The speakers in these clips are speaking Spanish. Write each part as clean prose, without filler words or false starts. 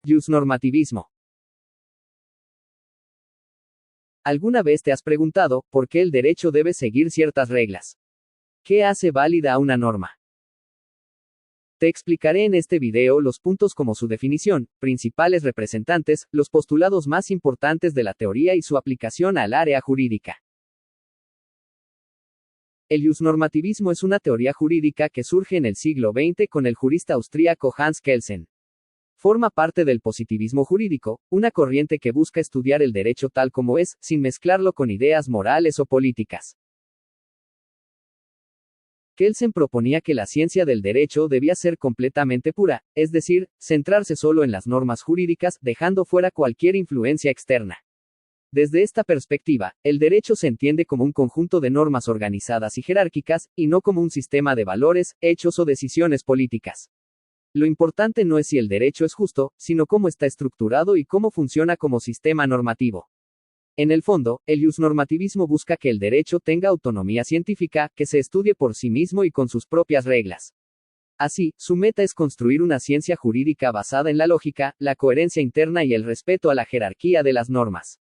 Iusnormativismo. ¿Alguna vez te has preguntado por qué el derecho debe seguir ciertas reglas? ¿Qué hace válida a una norma? Te explicaré en este video los puntos como su definición, principales representantes, los postulados más importantes de la teoría y su aplicación al área jurídica. El iusnormativismo es una teoría jurídica que surge en el siglo XX con el jurista austríaco Hans Kelsen. Forma parte del positivismo jurídico, una corriente que busca estudiar el derecho tal como es, sin mezclarlo con ideas morales o políticas. Kelsen proponía que la ciencia del derecho debía ser completamente pura, es decir, centrarse solo en las normas jurídicas, dejando fuera cualquier influencia externa. Desde esta perspectiva, el derecho se entiende como un conjunto de normas organizadas y jerárquicas, y no como un sistema de valores, hechos o decisiones políticas. Lo importante no es si el derecho es justo, sino cómo está estructurado y cómo funciona como sistema normativo. En el fondo, el iusnormativismo busca que el derecho tenga autonomía científica, que se estudie por sí mismo y con sus propias reglas. Así, su meta es construir una ciencia jurídica basada en la lógica, la coherencia interna y el respeto a la jerarquía de las normas.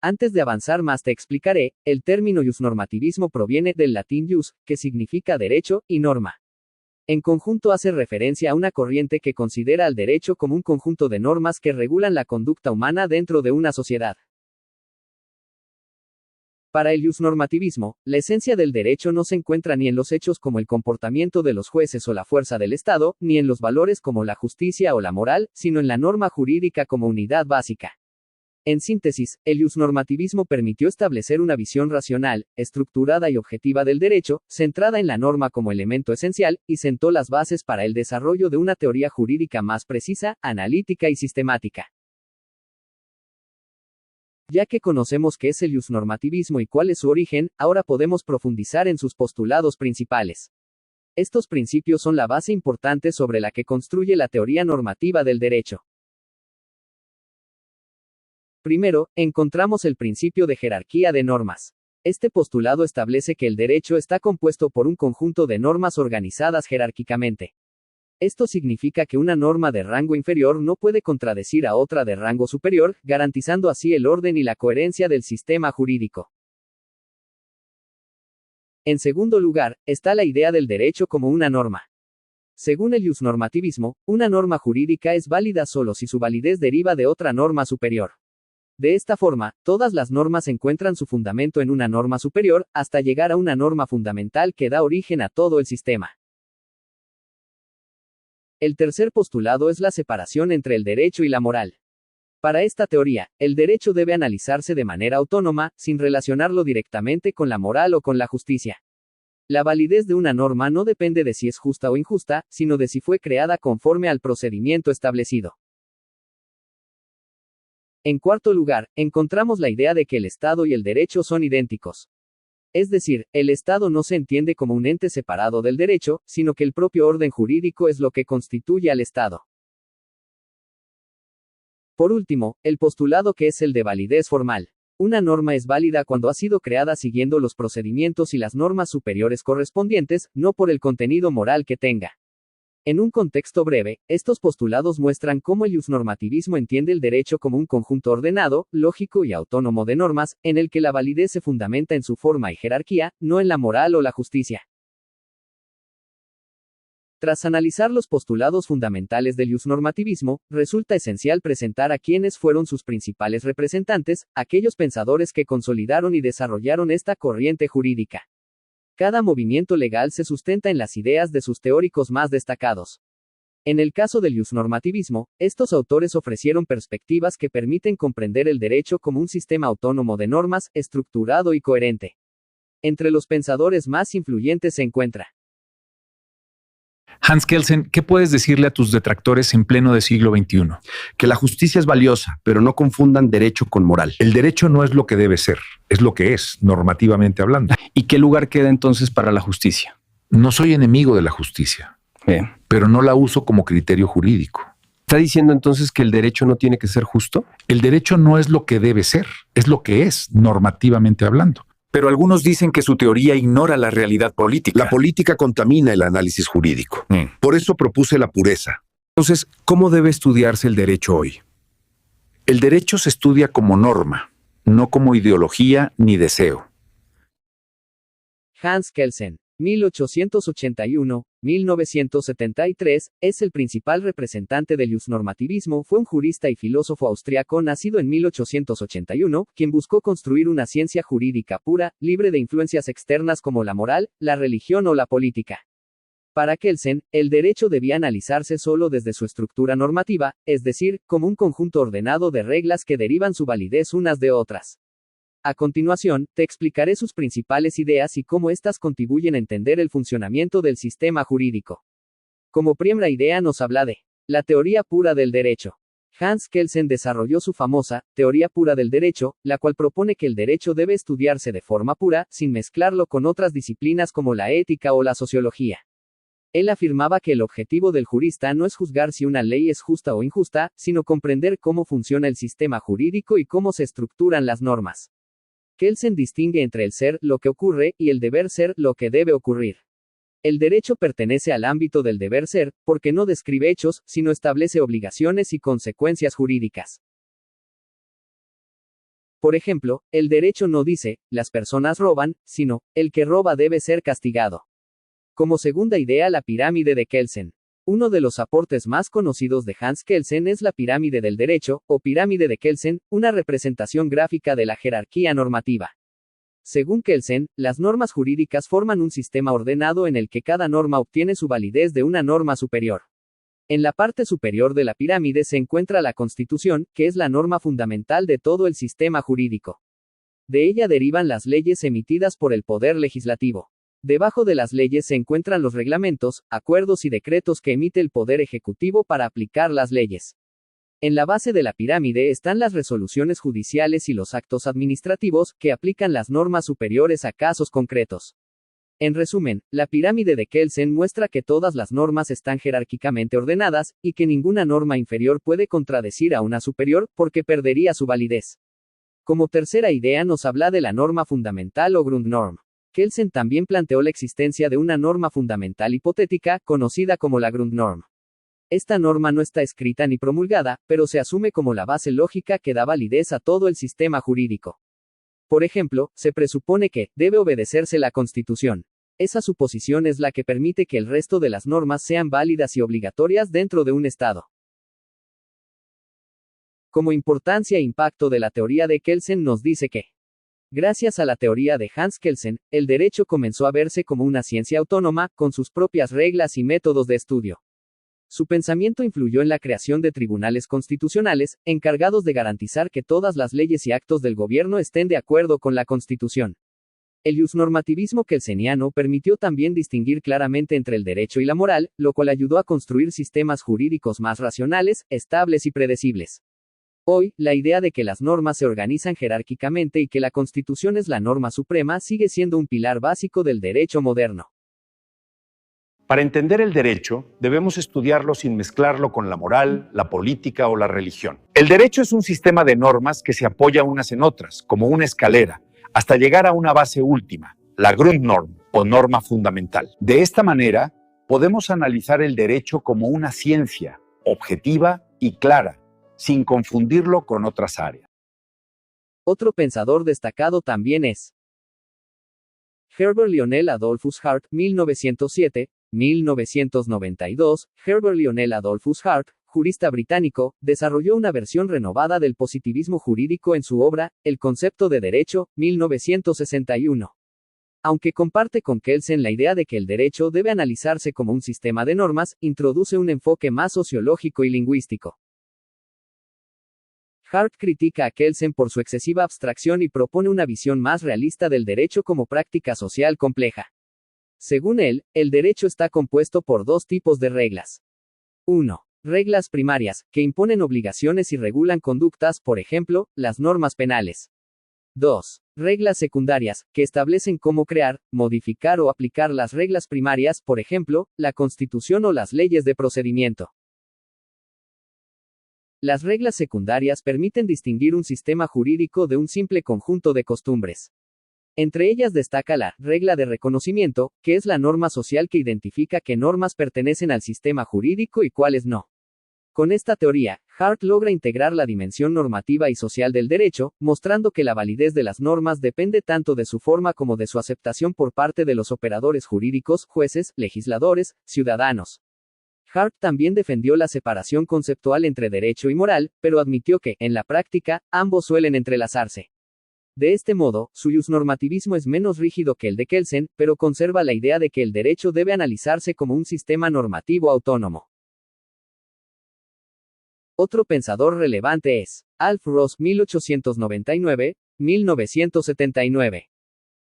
Antes de avanzar más te explicaré, el término iusnormativismo proviene del latín ius, que significa derecho, y norma. En conjunto hace referencia a una corriente que considera al derecho como un conjunto de normas que regulan la conducta humana dentro de una sociedad. Para el iusnormativismo, la esencia del derecho no se encuentra ni en los hechos como el comportamiento de los jueces o la fuerza del Estado, ni en los valores como la justicia o la moral, sino en la norma jurídica como unidad básica. En síntesis, el iusnormativismo permitió establecer una visión racional, estructurada y objetiva del derecho, centrada en la norma como elemento esencial, y sentó las bases para el desarrollo de una teoría jurídica más precisa, analítica y sistemática. Ya que conocemos qué es el iusnormativismo y cuál es su origen, ahora podemos profundizar en sus postulados principales. Estos principios son la base importante sobre la que construye la teoría normativa del derecho. Primero, encontramos el principio de jerarquía de normas. Este postulado establece que el derecho está compuesto por un conjunto de normas organizadas jerárquicamente. Esto significa que una norma de rango inferior no puede contradecir a otra de rango superior, garantizando así el orden y la coherencia del sistema jurídico. En segundo lugar, está la idea del derecho como una norma. Según el iusnormativismo, una norma jurídica es válida solo si su validez deriva de otra norma superior. De esta forma, todas las normas encuentran su fundamento en una norma superior, hasta llegar a una norma fundamental que da origen a todo el sistema. El tercer postulado es la separación entre el derecho y la moral. Para esta teoría, el derecho debe analizarse de manera autónoma, sin relacionarlo directamente con la moral o con la justicia. La validez de una norma no depende de si es justa o injusta, sino de si fue creada conforme al procedimiento establecido. En cuarto lugar, encontramos la idea de que el Estado y el derecho son idénticos. Es decir, el Estado no se entiende como un ente separado del derecho, sino que el propio orden jurídico es lo que constituye al Estado. Por último, el postulado que es el de validez formal. Una norma es válida cuando ha sido creada siguiendo los procedimientos y las normas superiores correspondientes, no por el contenido moral que tenga. En un contexto breve, estos postulados muestran cómo el iusnormativismo entiende el derecho como un conjunto ordenado, lógico y autónomo de normas, en el que la validez se fundamenta en su forma y jerarquía, no en la moral o la justicia. Tras analizar los postulados fundamentales del iusnormativismo, resulta esencial presentar a quiénes fueron sus principales representantes, aquellos pensadores que consolidaron y desarrollaron esta corriente jurídica. Cada movimiento legal se sustenta en las ideas de sus teóricos más destacados. En el caso del iusnormativismo, estos autores ofrecieron perspectivas que permiten comprender el derecho como un sistema autónomo de normas, estructurado y coherente. Entre los pensadores más influyentes se encuentra Hans Kelsen, ¿qué puedes decirle a tus detractores en pleno del siglo XXI? Que la justicia es valiosa, pero no confundan derecho con moral. El derecho no es lo que debe ser, es lo que es, normativamente hablando. ¿Y qué lugar queda entonces para la justicia? No soy enemigo de la justicia, pero no la uso como criterio jurídico. ¿Está diciendo entonces que el derecho no tiene que ser justo? El derecho no es lo que debe ser, es lo que es, normativamente hablando. Pero algunos dicen que su teoría ignora la realidad política. La política contamina el análisis jurídico. Por eso propuse la pureza. Entonces, ¿cómo debe estudiarse el derecho hoy? El derecho se estudia como norma, no como ideología ni deseo. Hans Kelsen, 1881-1973, es el principal representante del justnormativismo. Fue un jurista y filósofo austriaco nacido en 1881, quien buscó construir una ciencia jurídica pura, libre de influencias externas como la moral, la religión o la política. Para Kelsen, el derecho debía analizarse solo desde su estructura normativa, es decir, como un conjunto ordenado de reglas que derivan su validez unas de otras. A continuación, te explicaré sus principales ideas y cómo éstas contribuyen a entender el funcionamiento del sistema jurídico. Como primera idea nos habla de la teoría pura del derecho. Hans Kelsen desarrolló su famosa teoría pura del derecho, la cual propone que el derecho debe estudiarse de forma pura, sin mezclarlo con otras disciplinas como la ética o la sociología. Él afirmaba que el objetivo del jurista no es juzgar si una ley es justa o injusta, sino comprender cómo funciona el sistema jurídico y cómo se estructuran las normas. Kelsen distingue entre el ser, lo que ocurre, y el deber ser, lo que debe ocurrir. El derecho pertenece al ámbito del deber ser, porque no describe hechos, sino establece obligaciones y consecuencias jurídicas. Por ejemplo, el derecho no dice, las personas roban, sino, el que roba debe ser castigado. Como segunda idea, la pirámide de Kelsen. Uno de los aportes más conocidos de Hans Kelsen es la pirámide del derecho, o pirámide de Kelsen, una representación gráfica de la jerarquía normativa. Según Kelsen, las normas jurídicas forman un sistema ordenado en el que cada norma obtiene su validez de una norma superior. En la parte superior de la pirámide se encuentra la Constitución, que es la norma fundamental de todo el sistema jurídico. De ella derivan las leyes emitidas por el Poder Legislativo. Debajo de las leyes se encuentran los reglamentos, acuerdos y decretos que emite el Poder Ejecutivo para aplicar las leyes. En la base de la pirámide están las resoluciones judiciales y los actos administrativos, que aplican las normas superiores a casos concretos. En resumen, la pirámide de Kelsen muestra que todas las normas están jerárquicamente ordenadas, y que ninguna norma inferior puede contradecir a una superior, porque perdería su validez. Como tercera idea nos habla de la norma fundamental o Grundnorm. Kelsen también planteó la existencia de una norma fundamental hipotética, conocida como la Grundnorm. Esta norma no está escrita ni promulgada, pero se asume como la base lógica que da validez a todo el sistema jurídico. Por ejemplo, se presupone que debe obedecerse la Constitución. Esa suposición es la que permite que el resto de las normas sean válidas y obligatorias dentro de un Estado. Como importancia e impacto de la teoría de Kelsen nos dice que gracias a la teoría de Hans Kelsen, el derecho comenzó a verse como una ciencia autónoma, con sus propias reglas y métodos de estudio. Su pensamiento influyó en la creación de tribunales constitucionales, encargados de garantizar que todas las leyes y actos del gobierno estén de acuerdo con la Constitución. El justnormativismo kelseniano permitió también distinguir claramente entre el derecho y la moral, lo cual ayudó a construir sistemas jurídicos más racionales, estables y predecibles. Hoy, la idea de que las normas se organizan jerárquicamente y que la Constitución es la norma suprema sigue siendo un pilar básico del derecho moderno. Para entender el derecho, debemos estudiarlo sin mezclarlo con la moral, la política o la religión. El derecho es un sistema de normas que se apoya unas en otras, como una escalera, hasta llegar a una base última, la Grundnorm o norma fundamental. De esta manera, podemos analizar el derecho como una ciencia, objetiva y clara, sin confundirlo con otras áreas. Otro pensador destacado también es Herbert Lionel Adolphus Hart, 1907-1992. Herbert Lionel Adolphus Hart, jurista británico, desarrolló una versión renovada del positivismo jurídico en su obra, El concepto de derecho, 1961. Aunque comparte con Kelsen la idea de que el derecho debe analizarse como un sistema de normas, introduce un enfoque más sociológico y lingüístico. Hart critica a Kelsen por su excesiva abstracción y propone una visión más realista del derecho como práctica social compleja. Según él, el derecho está compuesto por dos tipos de reglas. 1. Reglas primarias, que imponen obligaciones y regulan conductas, por ejemplo, las normas penales. 2. Reglas secundarias, que establecen cómo crear, modificar o aplicar las reglas primarias, por ejemplo, la Constitución o las leyes de procedimiento. Las reglas secundarias permiten distinguir un sistema jurídico de un simple conjunto de costumbres. Entre ellas destaca la regla de reconocimiento, que es la norma social que identifica qué normas pertenecen al sistema jurídico y cuáles no. Con esta teoría, Hart logra integrar la dimensión normativa y social del derecho, mostrando que la validez de las normas depende tanto de su forma como de su aceptación por parte de los operadores jurídicos, jueces, legisladores, ciudadanos. Hart también defendió la separación conceptual entre derecho y moral, pero admitió que, en la práctica, ambos suelen entrelazarse. De este modo, su normativismo es menos rígido que el de Kelsen, pero conserva la idea de que el derecho debe analizarse como un sistema normativo autónomo. Otro pensador relevante es Alf Ross, 1899-1979.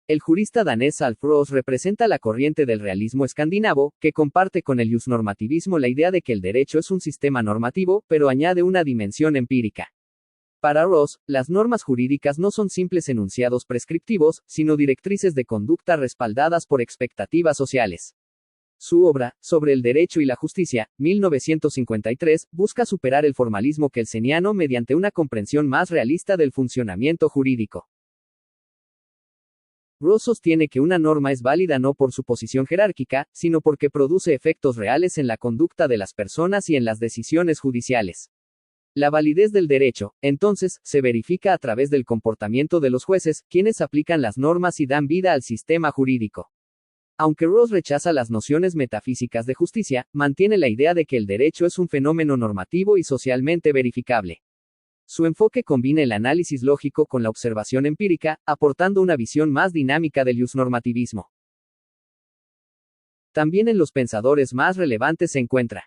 El jurista danés Alf Ross representa la corriente del realismo escandinavo, que comparte con el normativismo la idea de que el derecho es un sistema normativo, pero añade una dimensión empírica. Para Ross, las normas jurídicas no son simples enunciados prescriptivos, sino directrices de conducta respaldadas por expectativas sociales. Su obra, Sobre el derecho y la justicia, 1953, busca superar el formalismo kelseniano mediante una comprensión más realista del funcionamiento jurídico. Ross sostiene que una norma es válida no por su posición jerárquica, sino porque produce efectos reales en la conducta de las personas y en las decisiones judiciales. La validez del derecho, entonces, se verifica a través del comportamiento de los jueces, quienes aplican las normas y dan vida al sistema jurídico. Aunque Ross rechaza las nociones metafísicas de justicia, mantiene la idea de que el derecho es un fenómeno normativo y socialmente verificable. Su enfoque combina el análisis lógico con la observación empírica, aportando una visión más dinámica del normativismo. También en los pensadores más relevantes se encuentra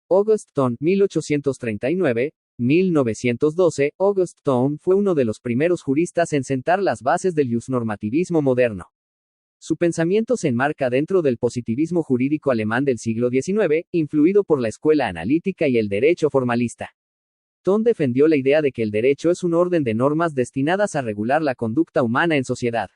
Auguste Thom, 1839-1912. Auguste Thom fue uno de los primeros juristas en sentar las bases del normativismo moderno. Su pensamiento se enmarca dentro del positivismo jurídico alemán del siglo XIX, influido por la escuela analítica y el derecho formalista. Thom defendió la idea de que el derecho es un orden de normas destinadas a regular la conducta humana en sociedad.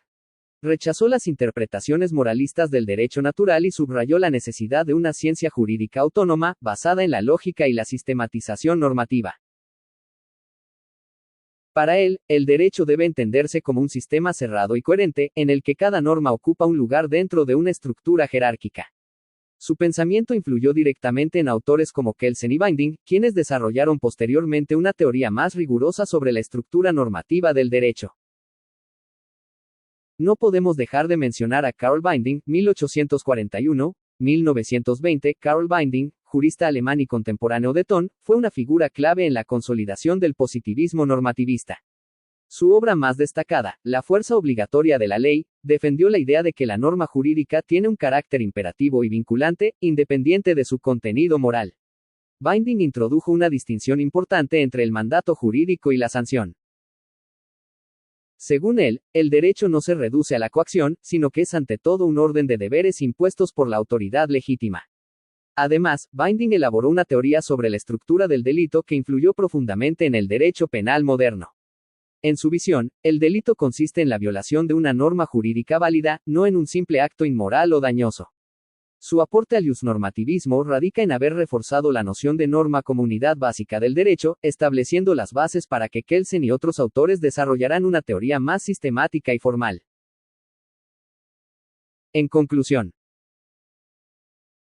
Rechazó las interpretaciones moralistas del derecho natural y subrayó la necesidad de una ciencia jurídica autónoma, basada en la lógica y la sistematización normativa. Para él, el derecho debe entenderse como un sistema cerrado y coherente, en el que cada norma ocupa un lugar dentro de una estructura jerárquica. Su pensamiento influyó directamente en autores como Kelsen y Binding, quienes desarrollaron posteriormente una teoría más rigurosa sobre la estructura normativa del derecho. No podemos dejar de mencionar a Carl Binding, 1841-1920. Carl Binding, jurista alemán y contemporáneo de Thom, fue una figura clave en la consolidación del positivismo normativista. Su obra más destacada, La fuerza obligatoria de la ley, defendió la idea de que la norma jurídica tiene un carácter imperativo y vinculante, independiente de su contenido moral. Binding introdujo una distinción importante entre el mandato jurídico y la sanción. Según él, el derecho no se reduce a la coacción, sino que es ante todo un orden de deberes impuestos por la autoridad legítima. Además, Binding elaboró una teoría sobre la estructura del delito que influyó profundamente en el derecho penal moderno. En su visión, el delito consiste en la violación de una norma jurídica válida, no en un simple acto inmoral o dañoso. Su aporte al normativismo radica en haber reforzado la noción de norma como unidad básica del derecho, estableciendo las bases para que Kelsen y otros autores desarrollaran una teoría más sistemática y formal. En conclusión,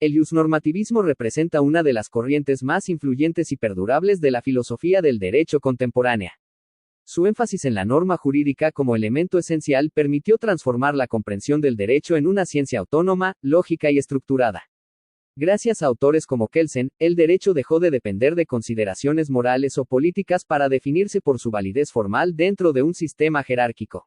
el normativismo representa una de las corrientes más influyentes y perdurables de la filosofía del derecho contemporánea. Su énfasis en la norma jurídica como elemento esencial permitió transformar la comprensión del derecho en una ciencia autónoma, lógica y estructurada. Gracias a autores como Kelsen, el derecho dejó de depender de consideraciones morales o políticas para definirse por su validez formal dentro de un sistema jerárquico.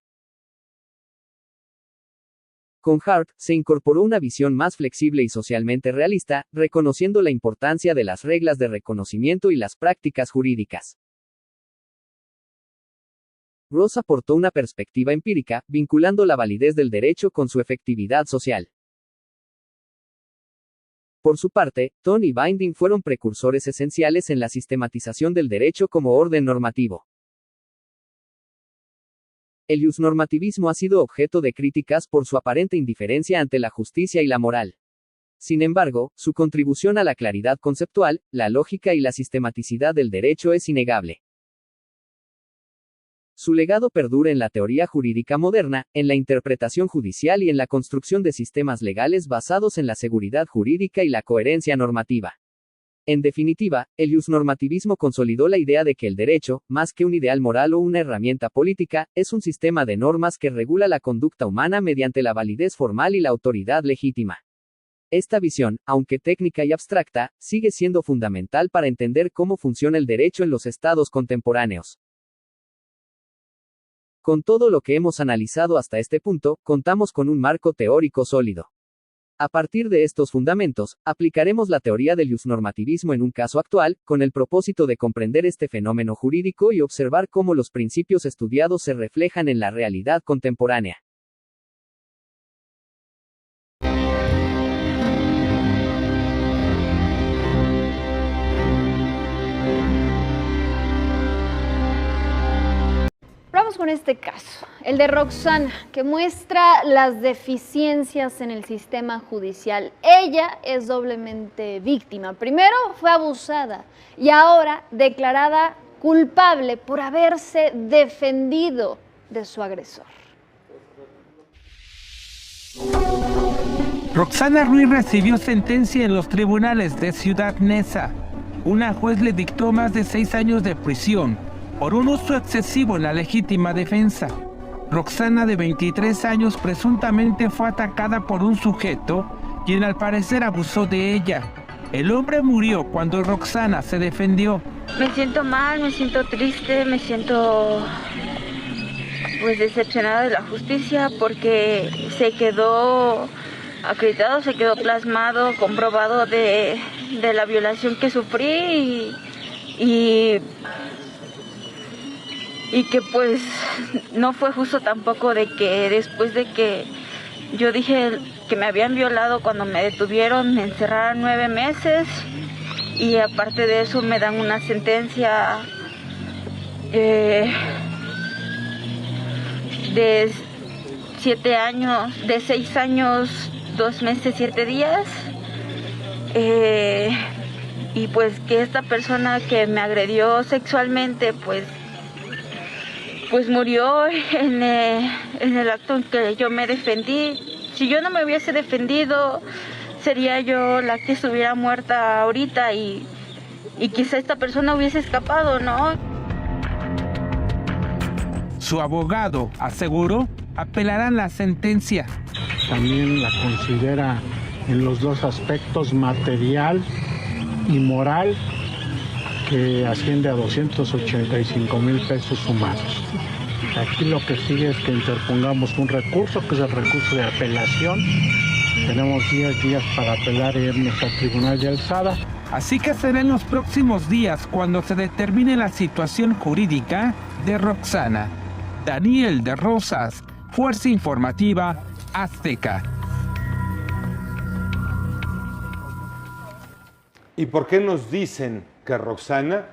Con Hart, se incorporó una visión más flexible y socialmente realista, reconociendo la importancia de las reglas de reconocimiento y las prácticas jurídicas. Ross aportó una perspectiva empírica, vinculando la validez del derecho con su efectividad social. Por su parte, Thom y Binding fueron precursores esenciales en la sistematización del derecho como orden normativo. El normativismo ha sido objeto de críticas por su aparente indiferencia ante la justicia y la moral. Sin embargo, su contribución a la claridad conceptual, la lógica y la sistematicidad del derecho es innegable. Su legado perdura en la teoría jurídica moderna, en la interpretación judicial y en la construcción de sistemas legales basados en la seguridad jurídica y la coherencia normativa. En definitiva, el iusnormativismo consolidó la idea de que el derecho, más que un ideal moral o una herramienta política, es un sistema de normas que regula la conducta humana mediante la validez formal y la autoridad legítima. Esta visión, aunque técnica y abstracta, sigue siendo fundamental para entender cómo funciona el derecho en los estados contemporáneos. Con todo lo que hemos analizado hasta este punto, contamos con un marco teórico sólido. A partir de estos fundamentos, aplicaremos la teoría del iusnormativismo en un caso actual, con el propósito de comprender este fenómeno jurídico y observar cómo los principios estudiados se reflejan en la realidad contemporánea. Vamos con este caso, el de Roxana, que muestra las deficiencias en el sistema judicial. Ella es doblemente víctima. Primero fue abusada y ahora declarada culpable por haberse defendido de su agresor. Roxana Ruiz recibió sentencia en los tribunales de Ciudad Neza. Una juez le dictó más de 6 años de prisión por un uso excesivo en la legítima defensa. Roxana, de 23 años, presuntamente fue atacada por un sujeto quien al parecer abusó de ella. El hombre murió cuando Roxana se defendió. Me siento mal, me siento triste, me siento pues decepcionada de la justicia porque se quedó acreditado, se quedó plasmado, comprobado de la violación que sufrí y que pues no fue justo tampoco de que después de que yo dije que me habían violado cuando me detuvieron, me encerraron 9 meses y aparte de eso me dan una sentencia de 7 años, de 6 años, 2 meses, 7 días. Y pues que esta persona que me agredió sexualmente pues murió en el acto en que yo me defendí. Si yo no me hubiese defendido, sería yo la que estuviera muerta ahorita y quizá esta persona hubiese escapado, ¿no? Su abogado aseguró apelarán la sentencia. También la considera en los dos aspectos, material y moral, que asciende a 285,000 pesos sumados. Aquí lo que sigue es que interpongamos un recurso, que es el recurso de apelación. Tenemos 10 días para apelar y irnos al Tribunal de Alzada. Así que será en los próximos días cuando se determine la situación jurídica de Roxana. Daniel de Rosas, Fuerza Informativa Azteca. ¿Y por qué nos dicen que Roxana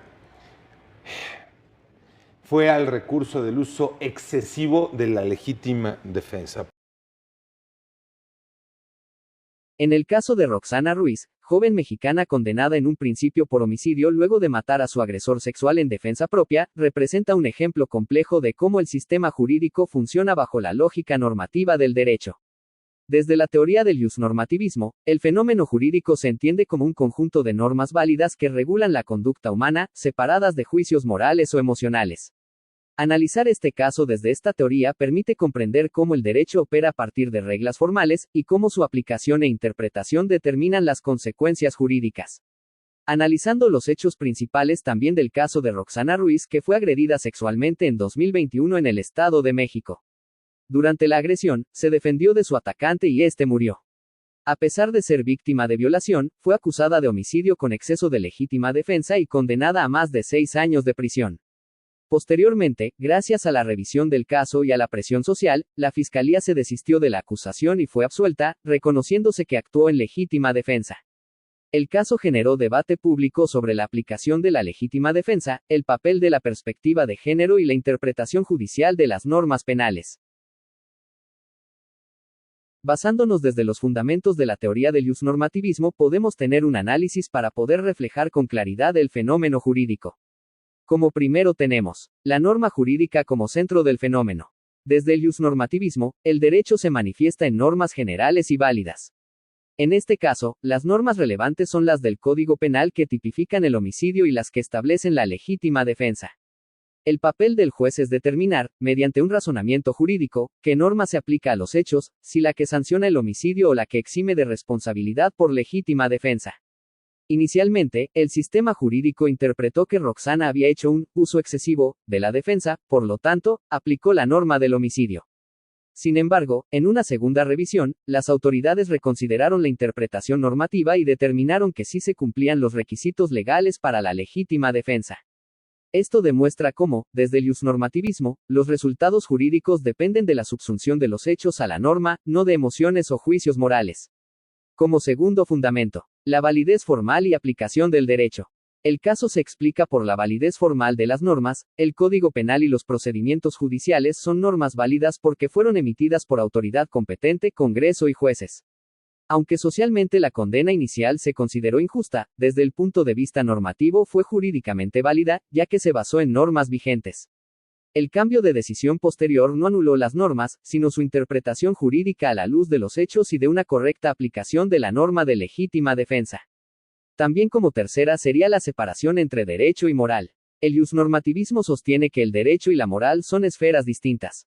fue al recurso del uso excesivo de la legítima defensa? En el caso de Roxana Ruiz, joven mexicana condenada en un principio por homicidio luego de matar a su agresor sexual en defensa propia, representa un ejemplo complejo de cómo el sistema jurídico funciona bajo la lógica normativa del derecho. Desde la teoría del iusnormativismo, el fenómeno jurídico se entiende como un conjunto de normas válidas que regulan la conducta humana, separadas de juicios morales o emocionales. Analizar este caso desde esta teoría permite comprender cómo el derecho opera a partir de reglas formales, y cómo su aplicación e interpretación determinan las consecuencias jurídicas. Analizando los hechos principales también del caso de Roxana Ruiz, que fue agredida sexualmente en 2021 en el Estado de México. Durante la agresión, se defendió de su atacante y este murió. A pesar de ser víctima de violación, fue acusada de homicidio con exceso de legítima defensa y condenada a más de 6 años de prisión. Posteriormente, gracias a la revisión del caso y a la presión social, la Fiscalía se desistió de la acusación y fue absuelta, reconociéndose que actuó en legítima defensa. El caso generó debate público sobre la aplicación de la legítima defensa, el papel de la perspectiva de género y la interpretación judicial de las normas penales. Basándonos desde los fundamentos de la teoría del iusnormativismo, podemos tener un análisis para poder reflejar con claridad el fenómeno jurídico. Como primero tenemos la norma jurídica como centro del fenómeno. Desde el iusnormativismo, el derecho se manifiesta en normas generales y válidas. En este caso, las normas relevantes son las del Código Penal que tipifican el homicidio y las que establecen la legítima defensa. El papel del juez es determinar, mediante un razonamiento jurídico, qué norma se aplica a los hechos, si la que sanciona el homicidio o la que exime de responsabilidad por legítima defensa. Inicialmente, el sistema jurídico interpretó que Roxana había hecho un uso excesivo de la defensa, por lo tanto, aplicó la norma del homicidio. Sin embargo, en una segunda revisión, las autoridades reconsideraron la interpretación normativa y determinaron que sí se cumplían los requisitos legales para la legítima defensa. Esto demuestra cómo, desde el iusnormativismo, los resultados jurídicos dependen de la subsunción de los hechos a la norma, no de emociones o juicios morales. Como segundo fundamento, la validez formal y aplicación del derecho. El caso se explica por la validez formal de las normas. El Código Penal y los procedimientos judiciales son normas válidas porque fueron emitidas por autoridad competente, Congreso y jueces. Aunque socialmente la condena inicial se consideró injusta, desde el punto de vista normativo fue jurídicamente válida, ya que se basó en normas vigentes. El cambio de decisión posterior no anuló las normas, sino su interpretación jurídica a la luz de los hechos y de una correcta aplicación de la norma de legítima defensa. También como tercera sería la separación entre derecho y moral. El iusnormativismo sostiene que el derecho y la moral son esferas distintas.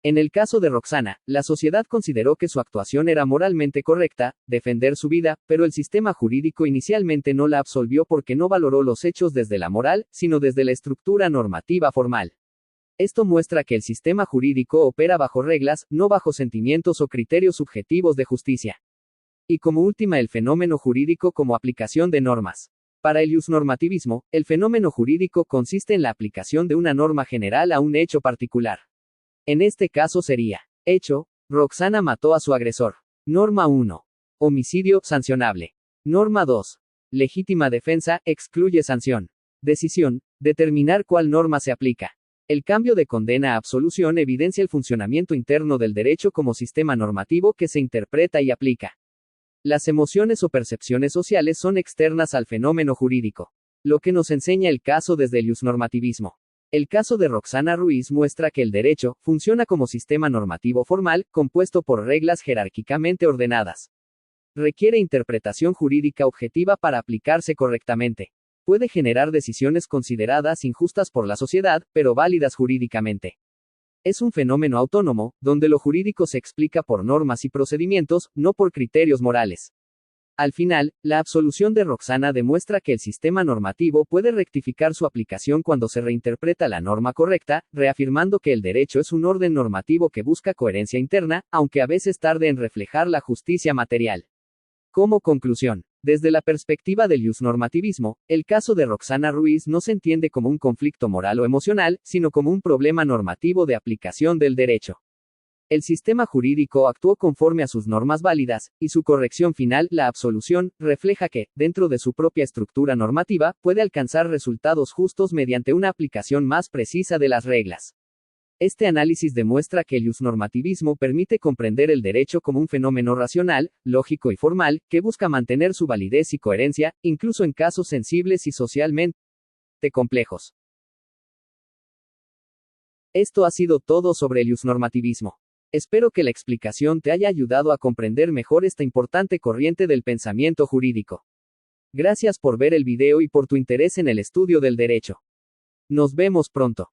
En el caso de Roxana, la sociedad consideró que su actuación era moralmente correcta, defender su vida, pero el sistema jurídico inicialmente no la absolvió porque no valoró los hechos desde la moral, sino desde la estructura normativa formal. Esto muestra que el sistema jurídico opera bajo reglas, no bajo sentimientos o criterios subjetivos de justicia. Y como última, el fenómeno jurídico como aplicación de normas. Para el iusnormativismo, el fenómeno jurídico consiste en la aplicación de una norma general a un hecho particular. En este caso sería: hecho, Roxana mató a su agresor. Norma 1. Homicidio, sancionable. Norma 2. Legítima defensa, excluye sanción. Decisión: determinar cuál norma se aplica. El cambio de condena a absolución evidencia el funcionamiento interno del derecho como sistema normativo que se interpreta y aplica. Las emociones o percepciones sociales son externas al fenómeno jurídico. Lo que nos enseña el caso desde el iusnormativismo. El caso de Roxana Ruiz muestra que el derecho funciona como sistema normativo formal, compuesto por reglas jerárquicamente ordenadas. Requiere interpretación jurídica objetiva para aplicarse correctamente. Puede generar decisiones consideradas injustas por la sociedad, pero válidas jurídicamente. Es un fenómeno autónomo, donde lo jurídico se explica por normas y procedimientos, no por criterios morales. Al final, la absolución de Roxana demuestra que el sistema normativo puede rectificar su aplicación cuando se reinterpreta la norma correcta, reafirmando que el derecho es un orden normativo que busca coherencia interna, aunque a veces tarde en reflejar la justicia material. Como conclusión, desde la perspectiva del iusnormativismo, el caso de Roxana Ruiz no se entiende como un conflicto moral o emocional, sino como un problema normativo de aplicación del derecho. El sistema jurídico actuó conforme a sus normas válidas, y su corrección final, la absolución, refleja que, dentro de su propia estructura normativa, puede alcanzar resultados justos mediante una aplicación más precisa de las reglas. Este análisis demuestra que el iusnormativismo permite comprender el derecho como un fenómeno racional, lógico y formal, que busca mantener su validez y coherencia, incluso en casos sensibles y socialmente complejos. Esto ha sido todo sobre el iusnormativismo. Espero que la explicación te haya ayudado a comprender mejor esta importante corriente del pensamiento jurídico. Gracias por ver el video y por tu interés en el estudio del derecho. Nos vemos pronto.